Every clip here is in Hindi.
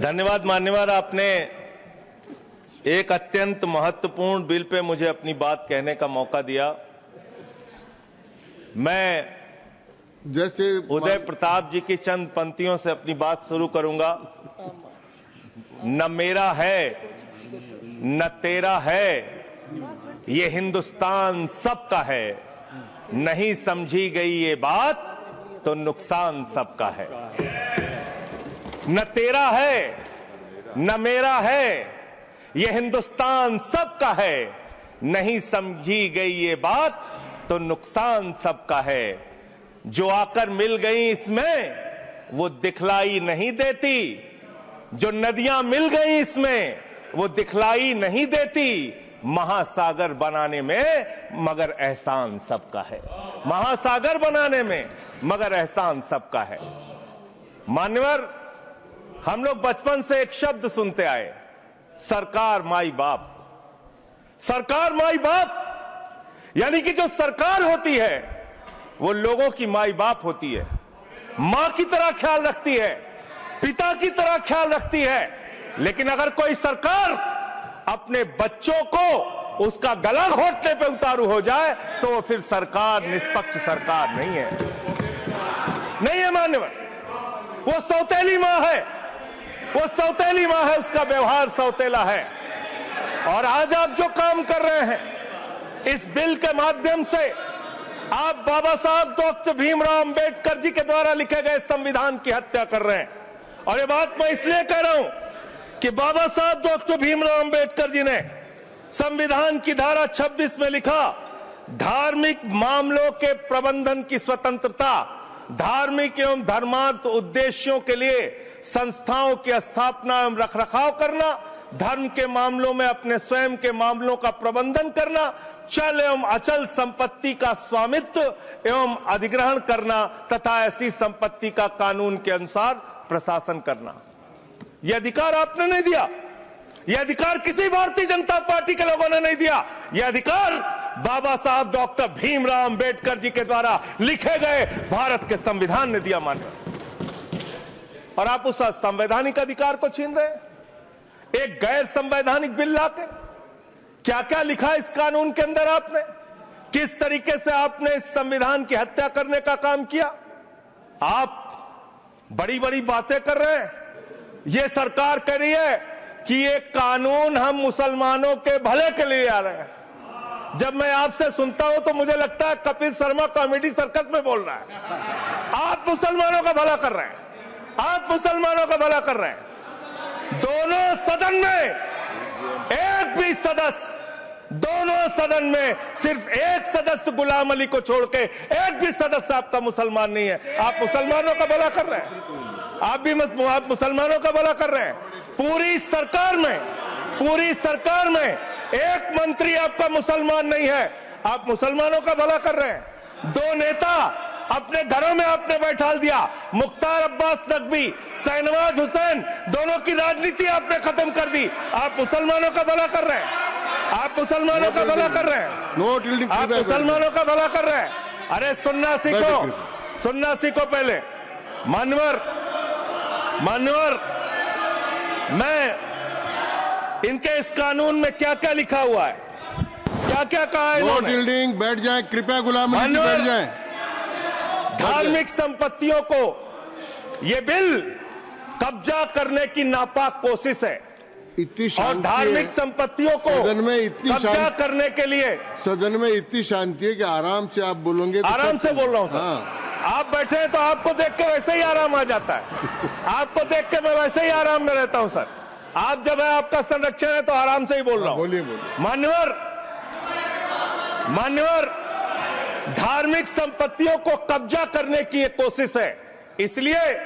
धन्यवाद मान्यवर, आपने एक अत्यंत महत्वपूर्ण बिल पे मुझे अपनी बात कहने का मौका दिया। मैं जैसे उदय प्रताप जी की चंद पंक्तियों से अपनी बात शुरू करूंगा। न मेरा है न तेरा है, ये हिंदुस्तान सबका है। नहीं समझी गई ये बात तो नुकसान सबका है। न तेरा है न मेरा है, ये हिंदुस्तान सबका है। नहीं समझी गई ये बात तो नुकसान सबका है। जो आकर मिल गई इसमें वो दिखलाई नहीं देती, जो नदियां मिल गई इसमें वो दिखलाई नहीं देती। महासागर बनाने में मगर एहसान सबका है। महासागर बनाने में मगर एहसान सबका है। मान्यवर, हम लोग बचपन से एक शब्द सुनते आए, सरकार माई बाप। सरकार माई बाप यानी कि जो सरकार होती है वो लोगों की माई बाप होती है, मां की तरह ख्याल रखती है, पिता की तरह ख्याल रखती है। लेकिन अगर कोई सरकार अपने बच्चों को उसका गला घोटने पे उतारू हो जाए तो वो फिर सरकार निष्पक्ष सरकार नहीं है। नहीं है मान्यवर, वो सौतेली मां है, वो सौतेली मां है, उसका व्यवहार सौतेला है। और आज आप जो काम कर रहे हैं इस बिल के माध्यम से, आप बाबा साहब डॉक्टर भीमराव अंबेडकर जी के द्वारा लिखे गए संविधान की हत्या कर रहे हैं। और ये बात मैं इसलिए कह रहा हूं कि बाबा साहब डॉक्टर भीमराव अंबेडकर जी ने संविधान की धारा 26 में लिखा, धार्मिक मामलों के प्रबंधन की स्वतंत्रता, धार्मिक एवं धर्मार्थ उद्देश्यों के लिए संस्थाओं की स्थापना एवं रखरखाव करना, धर्म के मामलों में अपने स्वयं के मामलों का प्रबंधन करना, चल एवं अचल संपत्ति का स्वामित्व एवं अधिग्रहण करना तथा ऐसी संपत्ति का कानून के अनुसार प्रशासन करना। यह अधिकार आपने नहीं दिया, यह अधिकार किसी भारतीय जनता पार्टी के लोगों ने नहीं दिया। यह अधिकार बाबा साहब डॉक्टर भीमराव अंबेडकर जी के द्वारा लिखे गए भारत के संविधान ने दिया। मानकर और आप उस संवैधानिक अधिकार को छीन रहे हैं एक गैर संवैधानिक बिल लाके। क्या क्या लिखा इस कानून के अंदर आपने, किस तरीके से आपने इस संविधान की हत्या करने का काम किया। आप बड़ी बड़ी बातें कर रहे हैं। ये सरकार कह रही है कि ये कानून हम मुसलमानों के भले के लिए आ रहे हैं। जब मैं आपसे सुनता हूं तो मुझे लगता है कपिल शर्मा कॉमेडी सर्कस में बोल रहा है। आप मुसलमानों का भला कर रहे हैं, आप मुसलमानों का भला कर रहे हैं। दोनों सदन में एक भी सदस्य, दोनों सदन में सिर्फ एक सदस्य गुलाम अली को छोड़ के एक भी सदस्य आपका मुसलमान नहीं है। आप मुसलमानों का भला कर रहे हैं, आप मुसलमानों का भला कर रहे हैं। पूरी सरकार में एक मंत्री आपका मुसलमान नहीं है, आप मुसलमानों का भला कर रहे हैं। दो नेता अपने घरों में आपने बैठा दिया, मुख्तार अब्बास नकवी, शाहनवाज हुसैन, दोनों की राजनीति आपने खत्म कर दी। आप मुसलमानों का भला कर रहे हैं, आप मुसलमानों का भला कर रहे हैं, आप मुसलमानों का भला कर रहे हैं। अरे सुनना सीखो पहले। मान्यवर, मैं इनके इस कानून में क्या क्या लिखा हुआ है, क्या क्या कहा है इन्होंने। बैठ जाए कृपया, गुलाम अली जी बैठ जाए। धार्मिक संपत्तियों को ये बिल कब्जा करने की नापाक कोशिश है। इतनी और धार्मिक संपत्तियों को सदन में इतनी कब्जा करने के लिए सदन में इतनी शांति है कि आराम से आप बोलोगे तो आराम से बोल रहा हूं सर। हाँ। आप बैठे हैं तो आपको देख के वैसे ही आराम आ जाता है। आपको देख के मैं वैसे ही आराम में रहता हूं सर। आप जब है आपका संरक्षण है तो आराम से ही बोल रहा हूं। बोलिए। मान्यवर, धार्मिक संपत्तियों को कब्जा करने की एक कोशिश है। इसलिए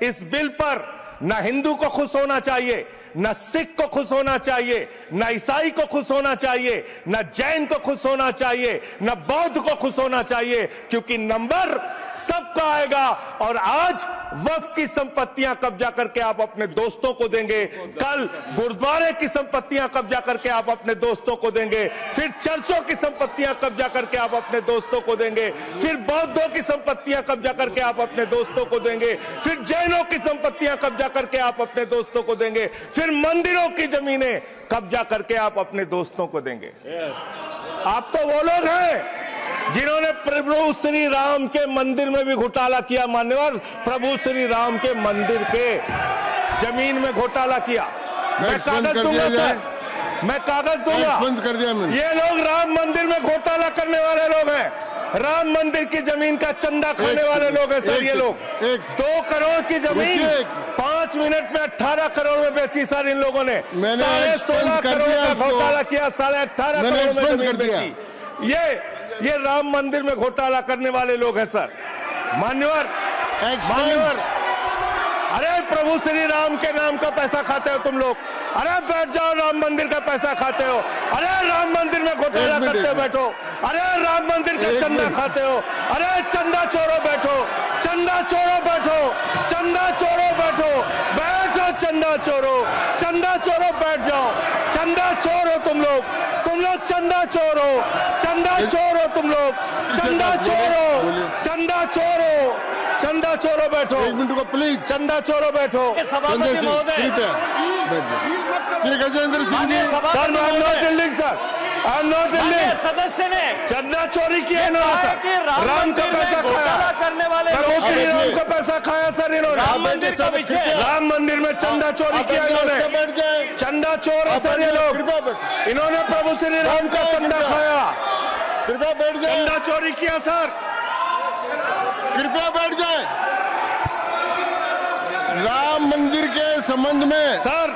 इस बिल पर न हिंदू को खुश होना चाहिए, न सिख को खुश होना चाहिए, न ईसाई को खुश होना चाहिए, न जैन को खुश होना चाहिए, न बौद्ध को खुश होना चाहिए, क्योंकि नंबर सबका आएगा। और आज वक्फ की संपत्तियां कब्जा करके आप अपने दोस्तों को देंगे, कल गुरुद्वारे की संपत्तियां कब्जा करके आप अपने दोस्तों को देंगे, फिर चर्चों की संपत्तियां कब्जा करके आप अपने दोस्तों को देंगे, फिर बौद्धों की संपत्तियां कब्जा करके आप अपने दोस्तों को देंगे, फिर जैनों की संपत्तियां कब्जा करके आप अपने दोस्तों को देंगे, फिर मंदिरों की जमीनें कब्जा करके आप अपने दोस्तों को देंगे। आप तो वो लोग हैं जिन्होंने प्रभु श्री राम के मंदिर में भी घोटाला किया। मान्यवर, प्रभु श्री राम के मंदिर के जमीन में घोटाला किया। मैं कागज दूंगा सर, मैं कागज दूंगा। कर दिया मैंने। ये लोग राम मंदिर में घोटाला करने वाले लोग हैं, राम मंदिर की जमीन का चंदा खाने वाले लोग हैं सर। ये लोग 2 करोड़ की जमीन 5 मिनट में 18 करोड़ में बेची सर इन लोगों ने। 16.5 करोड़ का घोटाला किया, 18.5 करोड़ में जमीन बेची। ये राम मंदिर में घोटाला करने वाले लोग हैं सर। मान्यवर, अरे प्रभु श्री राम के नाम का पैसा खाते हो तुम लोग। अरे बैठ जाओ, राम मंदिर का पैसा खाते हो। अरे राम मंदिर में घोटाला करते हो, बैठो। अरे राम मंदिर का चंदा खाते हो। अरे चंदा चोरो बैठो, चंदा चोरो बैठो, चंदा चोरो बैठो, बैठो चंदा चोरो, चंदा चोरो बैठ जाओ। चंदा चोरो तुम लोग चंदा चोरो, चंदा चोरो तुम लोग, चंदा चोरो, चंदा चोरो, चंदा चोरो बैठो। 1 मिनट को प्लीज। चंदा चोरो बैठो। सभापति महोदय, Shri Gajendra Singh ji. Sir I am not dealing sir, I am not dealing. सदस्य ने चंदा चोरी किया इन्होंने सर, राम का पैसा खाया करने वाले राम का पैसा खाया सर इन्होंने। राम मंदिर का विषय, राम मंदिर में चंदा चोरी किया इन्होंने। बैठ जाए, चंदा चोर है सर ये लोग। इन्होंने प्रभु श्री राम का चंदा खाया। कृपया बैठ जाए। चंदा चोरी किया सर। कृपया बैठ जाए। राम मंदिर के संबंध में सर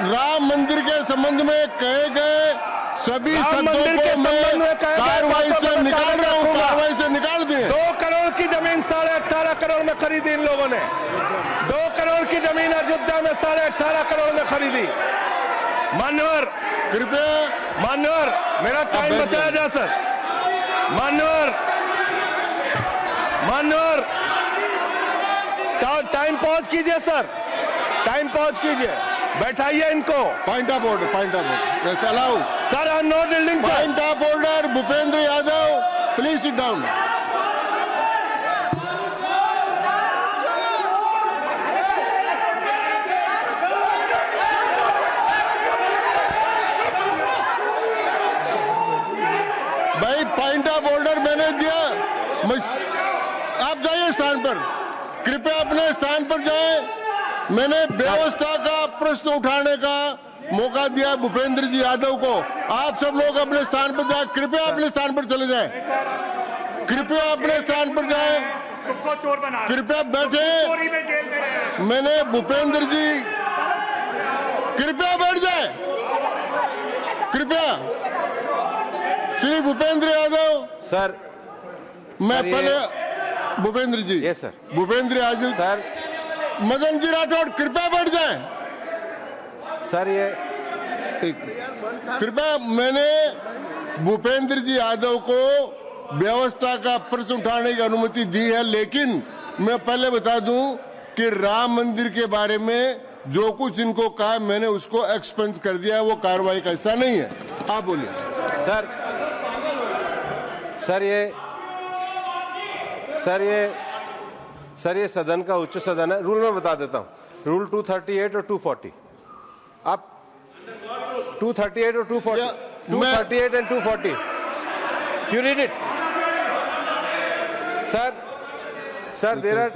राम मंदिर के संबंध में कहे गए सभी शब्दों को मैं कार्रवाई से निकाल रहा हूं, कार्रवाई से निकाल दिए। 2 करोड़ की जमीन 18.5 करोड़ में खरीदी इन लोगों ने। 2 करोड़ की जमीन अयोध्या में 18.5 करोड़ में खरीदी। मान्यवर, कृपया मान्यवर, मेरा टाइम बचाया जा सर। मान्यवर, टाइम पॉज कीजिए सर, टाइम पॉज कीजिए, बैठाइए इनको। Point of order, point of order allow sir. I am not dealing sir. Point of order Bhupendra Yadav, please sit down. भाई पॉइंट ऑफ ऑर्डर मैंने दिया, आप जाइए स्थान पर, कृपया अपने स्थान पर जाएं। मैंने व्यवस्था का प्रश्न उठाने का मौका दिया भूपेंद्र जी यादव को। आप सब लोग अपने स्थान पर जाएं, कृपया अपने स्थान पर चले जाएं, कृपया अपने स्थान पर जाएं, कृपया बैठे। मैंने भूपेंद्र जी, कृपया बैठ जाए, कृपया। श्री भूपेंद्र यादव सर, मैं पहले Bhupendra ji, yes sir, Bhupendra Yadav sir, Madan ji Rathore कृपया बैठ जाएं। सर ये कृपया, मैंने भूपेंद्र जी यादव को व्यवस्था का प्रश्न उठाने की अनुमति दी है, लेकिन मैं पहले बता दूं कि राम मंदिर के बारे में जो कुछ इनको कहा मैंने उसको एक्सपेंस कर दिया है, वो कार्रवाई का हिस्सा नहीं है। आप बोलिए सर। सर ये सदन का उच्च सदन है, रूल में बता देता हूं, रूल 238 और 240। आप 238 और 240, 238 and 240, you read it sir. There are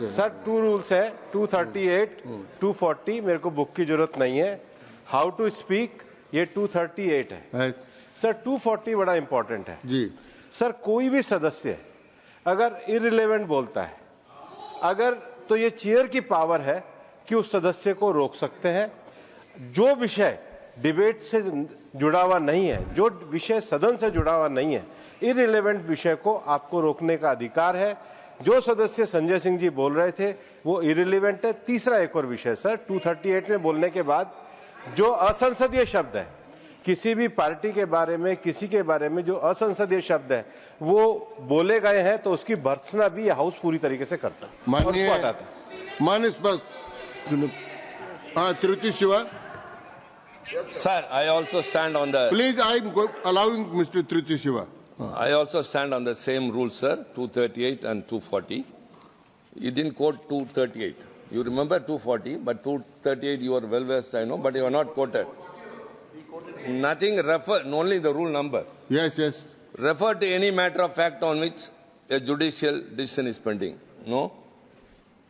sir 2 rules है, 238, 240। मेरे को बुक की जरूरत नहीं है। हाउ टू स्पीक ये 238 है सर। 240 बड़ा इंपॉर्टेंट है जी सर। कोई भी सदस्य अगर इररिलेवेंट बोलता है, अगर तो ये चेयर की पावर है कि उस सदस्य को रोक सकते हैं। जो विषय डिबेट से जुड़ा हुआ नहीं है, जो विषय सदन से जुड़ा हुआ नहीं है, इररिलेवेंट विषय को आपको रोकने का अधिकार है। जो सदस्य संजय सिंह जी बोल रहे थे वो इररिलेवेंट है। तीसरा एक और विषय सर, 238 में बोलने के बाद जो असंसदीय शब्द है किसी भी पार्टी के बारे में, किसी के बारे में जो असंसदीय शब्द है वो बोले गए हैं तो उसकी भर्त्सना भी हाउस पूरी तरीके से करता है। माननीय Tiruchi Shiva. Sir, I also stand on the... Please, I am allowing Mr. Tiruchi Shiva. I also stand on the same rule, sir, 238 and 240. You didn't quote 238. You remember 240, but 238 you are well versed, I know, but you are not quoted. Nothing refer, only the rule number. Yes, yes. Refer to any matter of fact on which a judicial decision is pending. No.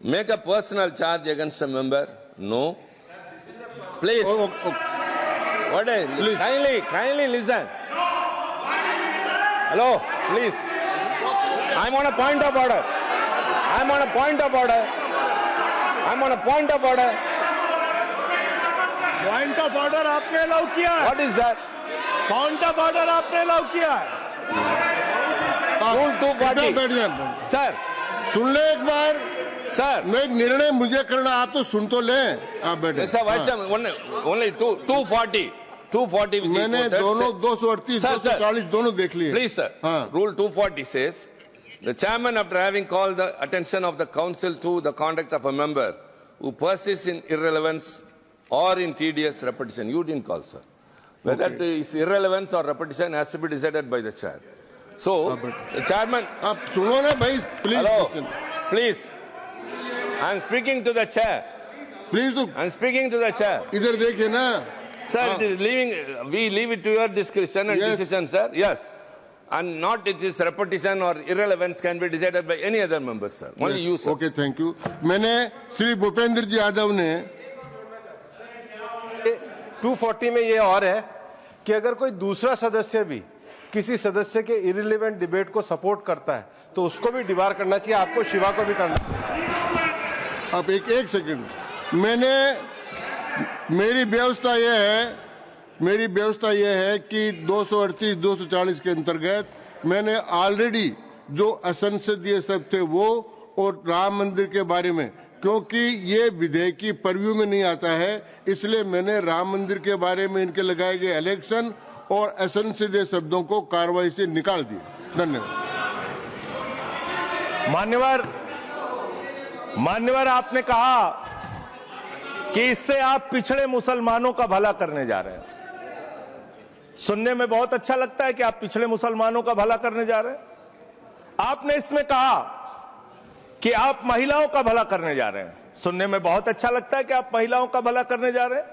Make a personal charge against a member. No. Please. What is? Please. Kindly listen. Hello, please. I'm on a point of order. I'm on a point of order. I'm on a point of order. Point of order आपने अलाउ किया है। What is that? Point of order आपने अलाउ किया है। Rule 240. बैठ जाए। Sir. सुन ले एक बार। Sir. मैं निर्णय मुझे करना, आप तो सुन तो लें। आप बैठे। Sir, only 240. 240. मैंने दोनों 238, 240 दोनों देख लिए। Please, sir. Rule 240 says, the chairman, after having called the attention of the council to the conduct of a member who persists in irrelevance or in tedious repetition, you didn't call, sir. Whether it is irrelevance or repetition has to be decided by the chair. So, the chairman... आप सुनो ना भाई, please. Hello, please. I am speaking to the chair. Please do. I am speaking to the chair. इधर देखिए ना. Sir, it is we leave it to your discretion and decision, sir. Yes. And not it is repetition or irrelevance can be decided by any other member, sir. Only you, sir. Okay, thank you. मैंने श्री भूपेंद्र जी यादव ने 240 में ये और है कि अगर कोई दूसरा सदस्य भी किसी सदस्य के इरिलेवेंट डिबेट को सपोर्ट करता है तो उसको भी डिबार करना चाहिए, आपको शिवा को भी करना चाहिए। अब एक सेकंड, मेरी व्यवस्था यह है कि 238, 240 के अंतर्गत मैंने ऑलरेडी जो असंसदीय सब थे वो और राम मंदिर के बारे में, क्योंकि ये विधेयक की परव्यू में नहीं आता है, इसलिए मैंने राम मंदिर के बारे में इनके लगाए गए इलेक्शन और असंसदीय शब्दों को कार्रवाई से निकाल दिया। धन्यवाद। मान्यवर, आपने कहा कि इससे आप पिछड़े मुसलमानों का भला करने जा रहे हैं। सुनने में बहुत अच्छा लगता है कि आप पिछड़े मुसलमानों का भला करने जा रहे हैं। आपने इसमें कहा कि आप महिलाओं का भला करने जा रहे हैं। सुनने में बहुत अच्छा लगता है कि आप महिलाओं का भला करने जा रहे हैं,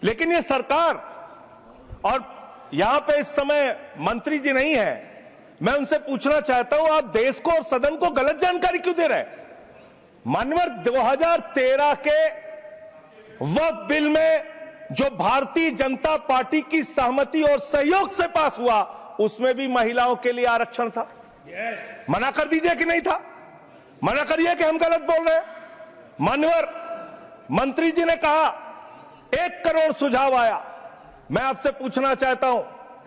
लेकिन ये सरकार और यहां पे इस समय मंत्री जी नहीं है, मैं उनसे पूछना चाहता हूं, आप देश को और सदन को गलत जानकारी क्यों दे रहे हैं? मानवर 2013 के वक्फ बिल में जो भारतीय जनता पार्टी की सहमति और सहयोग से पास हुआ, उसमें भी महिलाओं के लिए आरक्षण था। मना कर दीजिए कि नहीं था? मना करिए कि हम गलत बोल रहे हैं। मानवर, मंत्री जी ने कहा 1 करोड़ सुझाव आया। मैं आपसे पूछना चाहता हूं,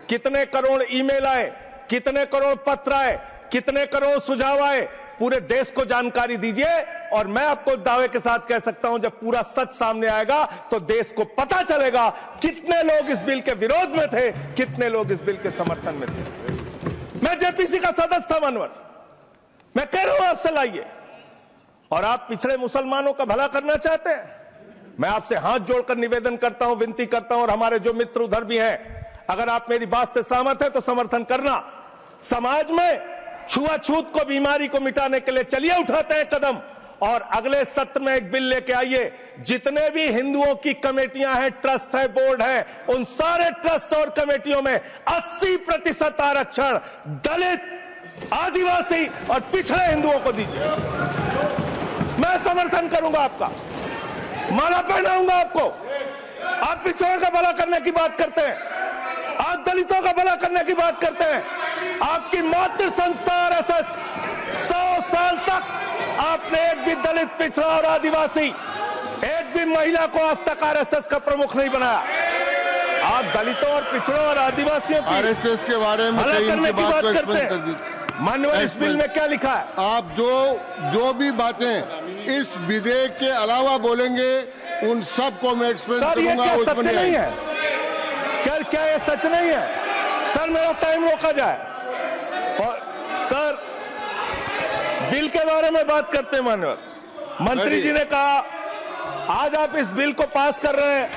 कितने करोड़ ईमेल आए, कितने करोड़ पत्र आए, कितने करोड़ सुझाव आए? पूरे देश को जानकारी दीजिए, और मैं आपको दावे के साथ कह सकता हूं, जब पूरा सच सामने आएगा तो देश को पता चलेगा कितने लोग इस बिल के विरोध में थे, कितने लोग इस बिल के समर्थन में थे। मैं जेपीसी का सदस्य था मानवर, मैं कह रहा हूं आपसे लाइए। और आप पिछड़े मुसलमानों का भला करना चाहते हैं, मैं आपसे हाथ जोड़कर निवेदन करता हूं, विनती करता हूं, और हमारे जो मित्र उधर भी हैं, अगर आप मेरी बात से सहमत हैं तो समर्थन करना। समाज में छुआछूत को, बीमारी को मिटाने के लिए चलिए उठाते हैं कदम, और अगले सत्र में एक बिल लेके आइए। जितने भी हिंदुओं की कमेटियां हैं, ट्रस्ट है, बोर्ड है, उन सारे ट्रस्ट और कमेटियों में 80% आरक्षण दलित, आदिवासी और पिछड़े हिंदुओं को दीजिए। मैं समर्थन करूंगा आपका, माला पहनाऊंगा आपको। आप पिछड़ों का भला करने की बात करते हैं, आप दलितों का भला करने की बात करते हैं। आपकी मातृ संस्था आरएसएस 100 साल तक आपने एक भी दलित, पिछड़ा और आदिवासी, एक भी महिला को आज तक आरएसएस का प्रमुख नहीं बनाया। आप दलितों और पिछड़ों और आदिवासियों की आरएसएस के बारे में भला करने की बात करते हैं। माननीय, इस बिल में क्या लिखा है? आप जो भी बातें इस विधेयक के अलावा बोलेंगे, उन सब को मैं एक्सप्लेन करूंगा। सत्य नहीं है, क्या ये सच नहीं है? सर मेरा टाइम रोका जाए। और सर बिल के बारे में बात करते हैं माननीय मंत्री जी ने कहा आज आप इस बिल को पास कर रहे हैं,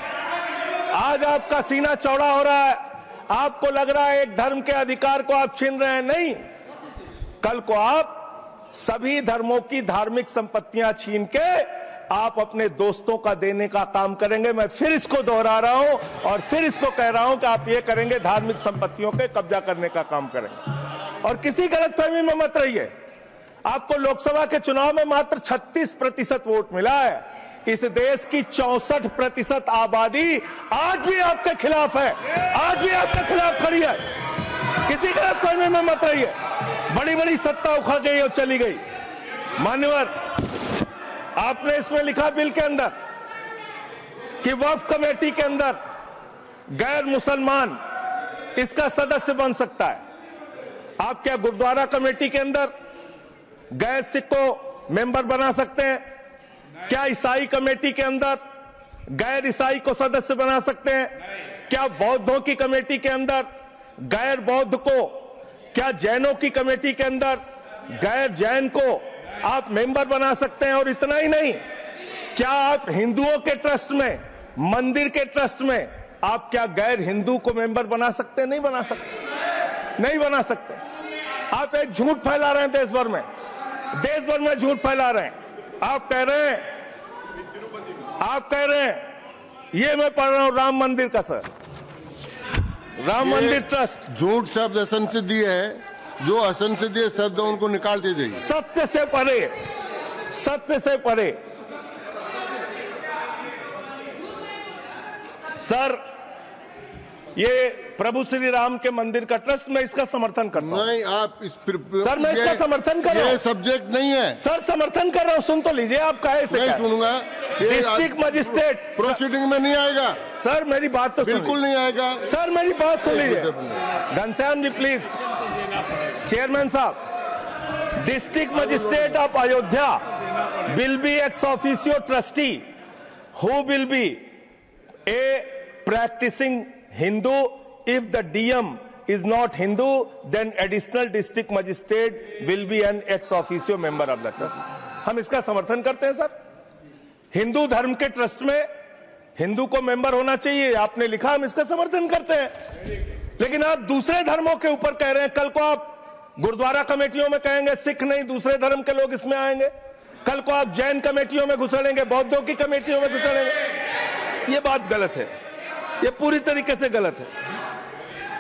आज आपका सीना चौड़ा हो रहा है, आपको लग रहा है एक धर्म के अधिकार को आप छीन रहे हैं। नहीं, कल को आप सभी धर्मों की धार्मिक संपत्तियां छीन के आप अपने दोस्तों का देने का काम करेंगे। मैं फिर इसको दोहरा रहा हूं और फिर इसको कह रहा हूं कि आप ये करेंगे, धार्मिक संपत्तियों के कब्जा करने का काम करेंगे। और किसी गलतफहमी में मत रहिए। आपको लोकसभा के चुनाव में मात्र 36% वोट मिला है। इस देश की 64% आबादी आज भी आपके खिलाफ है, आज भी आपके खिलाफ खड़ी है। किसी गलतफहमी में मत रहिए। बड़ी बड़ी सत्ता उखड़ गई और चली गई। मान्यवर, आपने इसमें लिखा बिल के अंदर कि वक्फ कमेटी के अंदर गैर मुसलमान इसका सदस्य बन सकता है। आप क्या गुरुद्वारा कमेटी के अंदर गैर सिख को मेंबर बना सकते हैं? क्या ईसाई कमेटी के अंदर गैर ईसाई को सदस्य बना सकते हैं? क्या बौद्धों की कमेटी के अंदर गैर बौद्ध को, क्या जैनों की कमेटी के अंदर गैर जैन को आप मेंबर बना सकते हैं? और इतना ही नहीं, क्या आप हिंदुओं के ट्रस्ट में, मंदिर के ट्रस्ट में आप क्या गैर हिंदू को मेंबर बना सकते हैं? नहीं बना सकते, नहीं बना सकते। आप एक झूठ फैला रहे हैं देश भर में, देश भर में झूठ फैला रहे हैं। आप कह रहे हैं ये मैं पढ़ रहा हूं राम मंदिर का, सर, राम मंदिर ट्रस्ट। झूठ शब्द असंसदीय है, जो असंसदीय शब्द उनको निकालते जाइए। सत्य से परे, सत्य से परे। सर ये प्रभु श्री राम के मंदिर का ट्रस्ट, मैं इसका समर्थन करता हूं। नहीं, आप सर मैं इसका समर्थन कर रहा हूं। ये सब्जेक्ट नहीं है सर, समर्थन कर रहा हूं। सुन तो लीजिए, आप कहे से नहीं सुनूंगा। डिस्ट्रिक्ट मजिस्ट्रेट प्रोसीडिंग में नहीं आएगा। सर मेरी बात तो बिल्कुल नहीं आएगा। सर मेरी बात सुन लीजिए। घनश्याम जी प्लीज, चेयरमैन साहब, district magistrate of Ayodhya will be ex officio trustee who will be a practising Hindu. If the DM is not Hindu, then additional district magistrate will be an ex officio member of the trust. हम इसका समर्थन करते हैं सर। हिंदू धर्म के ट्रस्ट में हिंदू को मेंबर होना चाहिए, आपने लिखा, हम इसका समर्थन करते हैं। लेकिन आप दूसरे धर्मों के ऊपर कह रहे हैं। कल को आप गुरुद्वारा कमेटियों में कहेंगे सिख नहीं, दूसरे धर्म के लोग इसमें आएंगे। कल को आप जैन कमेटियों में घुसड़ेंगे, बौद्धों की कमेटियों में घुसड़ेंगे। ये बात गलत है, ये पूरी तरीके से गलत है।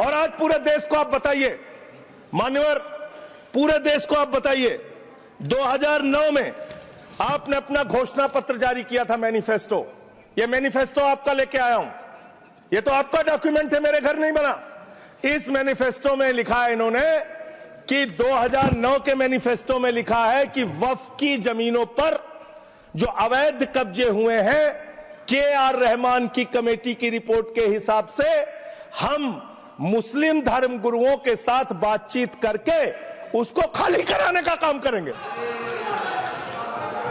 और आज पूरे देश को आप बताइए, मान्यवर, पूरे देश को आप बताइए, 2009 में आपने अपना घोषणा पत्र जारी किया था, मैनिफेस्टो। ये मैनिफेस्टो आपका लेके आया हूं, ये तो आपका डॉक्यूमेंट है, मेरे घर नहीं बना। इस मैनिफेस्टो में लिखा है इन्होंने कि 2009 के मैनिफेस्टो में लिखा है कि वक्फ की जमीनों पर जो अवैध कब्जे हुए हैं, के.आर. रहमान की कमेटी की रिपोर्ट के हिसाब से हम मुस्लिम धर्म गुरुओं के साथ बातचीत करके उसको खाली कराने का काम करेंगे।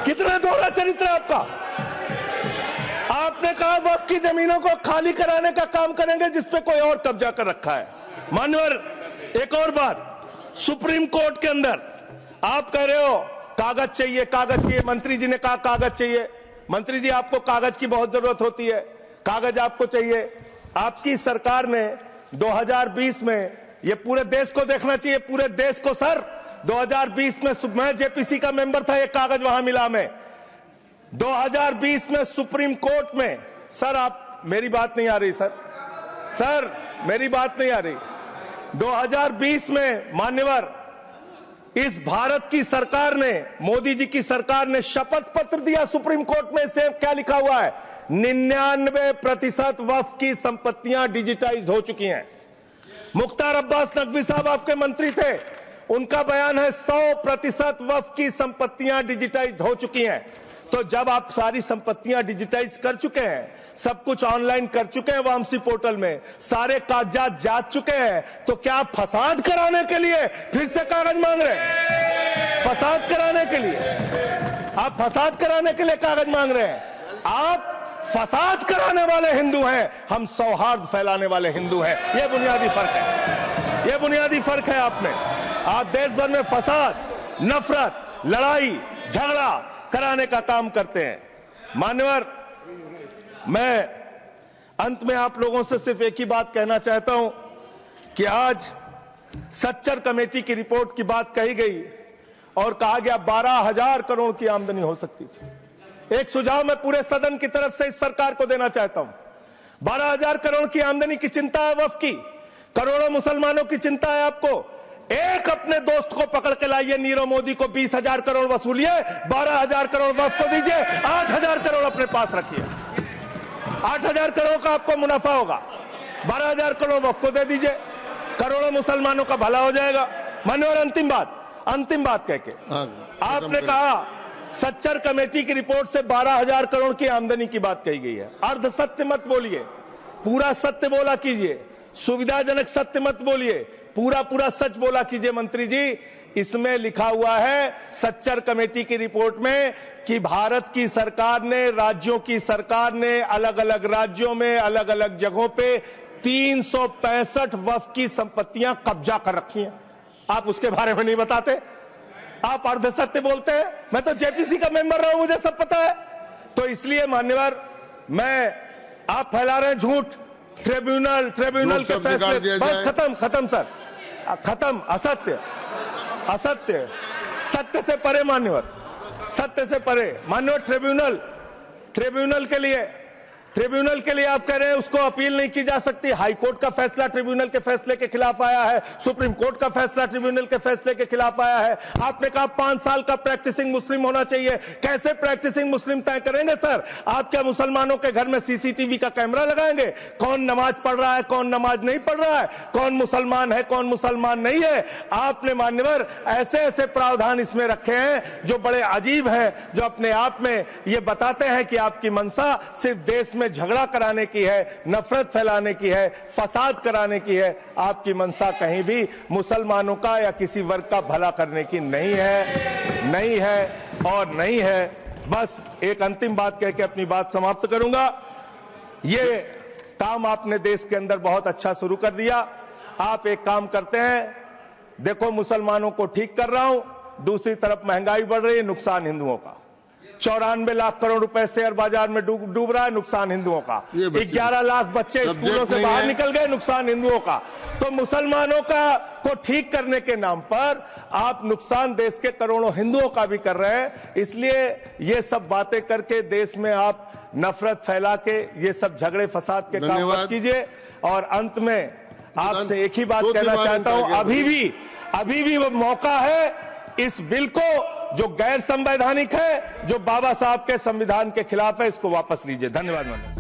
कितना दोहरा चरित्र है आपका। आपने कहा वक्फ की जमीनों को खाली कराने का काम करेंगे जिसपे कोई और कब्जा कर रखा है। मान्यवर, एक और बात, सुप्रीम कोर्ट के अंदर आप कह रहे हो कागज चाहिए, कागज चाहिए। मंत्री जी ने कहा कागज चाहिए। मंत्री जी, आपको कागज की बहुत जरूरत होती है, कागज आपको चाहिए। आपकी सरकार ने 2020 में, ये पूरे देश को देखना चाहिए, पूरे देश को सर, 2020 में मैं जेपीसी का मेंबर था, एक कागज वहां मिला मैं 2020 में सुप्रीम कोर्ट में। सर आप, मेरी बात नहीं आ रही सर, सर मेरी बात नहीं आ रही। 2020 में मान्यवर, इस भारत की सरकार ने, मोदी जी की सरकार ने शपथ पत्र दिया सुप्रीम कोर्ट में। से क्या लिखा हुआ है? 99% वक्फ की संपत्तियां डिजिटाइज हो चुकी हैं। मुख्तार अब्बास नकवी साहब आपके मंत्री थे, उनका बयान है 100% वक्फ की संपत्तियां डिजिटाइज हो चुकी हैं। तो जब आप सारी संपत्तियां डिजिटाइज कर चुके हैं, सब कुछ ऑनलाइन कर चुके हैं वामसी पोर्टल में, सारे कागजात जांच चुके हैं, तो क्या आप फसाद कराने के लिए फिर से कागज मांग रहे हैं? फसाद कराने के लिए, आप फसाद कराने के लिए कागज मांग रहे हैं। आप फसाद कराने वाले हिंदू हैं, हम सौहार्द फैलाने वाले हिंदू हैं। यह बुनियादी फर्क है, यह बुनियादी फर्क है। आप देश भर में फसाद, नफरत, लड़ाई झगड़ा कराने का काम करते हैं। मान्यवर, मैं अंत में आप लोगों से सिर्फ एक ही बात कहना चाहता हूं कि आज सच्चर कमेटी की रिपोर्ट की बात कही गई और कहा गया 12,000 करोड़ की आमदनी हो सकती थी। एक सुझाव मैं पूरे सदन की तरफ से इस सरकार को देना चाहता हूं। 12,000 करोड़ की आमदनी की चिंता है वक्फ की, करोड़ों मुसलमानों की चिंता है आपको। एक अपने दोस्त को पकड़ के लाइए, नीरव मोदी को 20,000 करोड़ वसूलिए, 12,000 करोड़ वक्फ को दीजिए, 8,000 करोड़ अपने पास रखिए। 8,000 करोड़ का आपको मुनाफा होगा, 12,000 करोड़ वक्फ को दे दीजिए, करोड़ों मुसलमानों का भला हो जाएगा। मान्यवर, अंतिम बात कह के आपने कहा सच्चर कमेटी की रिपोर्ट से 12,000 करोड़ की आमदनी की बात कही गई है। अर्ध सत्य मत बोलिए, पूरा सत्य बोला कीजिए। सुविधाजनक सत्य मत बोलिए, पूरा सच बोला कीजिए। मंत्री जी, इसमें लिखा हुआ है सच्चर कमेटी की रिपोर्ट में कि भारत की सरकार ने, राज्यों की सरकार ने अलग अलग राज्यों में अलग अलग जगहों पे 365 वक्फ की संपत्तियां कब्जा कर रखी हैं। आप उसके बारे में नहीं बताते, आप अर्ध सत्य बोलते हैं। मैं तो जेपीसी का मेंबर रहा हूं, मुझे सब पता है। तो इसलिए मान्यवर, आप फैला रहे हैं झूठ, ट्रिब्यूनल के फैसले, बस खत्म सर, खत्म। असत्य, सत्य से परे मान्यवर, सत्य से परे मान्यवर। ट्रिब्यूनल के लिए आप कह रहे हैं उसको अपील नहीं की जा सकती। हाई कोर्ट का फैसला ट्रिब्यूनल के फैसले के खिलाफ आया है, सुप्रीम कोर्ट का फैसला ट्रिब्यूनल के फैसले के खिलाफ आया है। आपने कहा 5 साल का प्रैक्टिसिंग मुस्लिम होना चाहिए। कैसे प्रैक्टिसिंग मुस्लिम तय करेंगे सर? आप क्या मुसलमानों के घर में सीसीटीवी का कैमरा लगाएंगे? कौन नमाज पढ़ रहा है, कौन नमाज नहीं पढ़ रहा है, कौन मुसलमान है, कौन मुसलमान नहीं है? आपने मान्यवर ऐसे प्रावधान इसमें रखे हैं जो बड़े अजीब हैं, जो अपने आप में ये बताते हैं कि आपकी मंशा सिर्फ देश में झगड़ा कराने की है, नफरत फैलाने की है, फसाद कराने की है। आपकी मंशा कहीं भी मुसलमानों का या किसी वर्ग का भला करने की नहीं है। बस एक अंतिम बात कह के अपनी बात समाप्त करूंगा। ये काम आपने देश के अंदर बहुत अच्छा शुरू कर दिया। आप एक काम करते हैं, देखो मुसलमानों को ठीक कर रहा हूं, दूसरी तरफ महंगाई बढ़ रही है, नुकसान हिंदुओं का। 94 लाख करोड़ रुपए शेयर बाजार में डूब रहा है, नुकसान हिंदुओं का। 11 लाख बच्चे स्कूलों से बाहर निकल गए, नुकसान हिंदुओं का। तो मुसलमानों को ठीक करने के नाम पर आप नुकसान देश के करोड़ों हिंदुओं का भी कर रहे हैं। इसलिए ये सब बातें करके देश में आप नफरत फैला के ये सब झगड़े फसाद के काम मत कीजिए। और अंत में आपसे एक ही बात कहना चाहता हूं, अभी भी वो मौका है इस बिल को जो गैर संवैधानिक है, जो बाबा साहब के संविधान के खिलाफ है, इसको वापस लीजिए। धन्यवाद।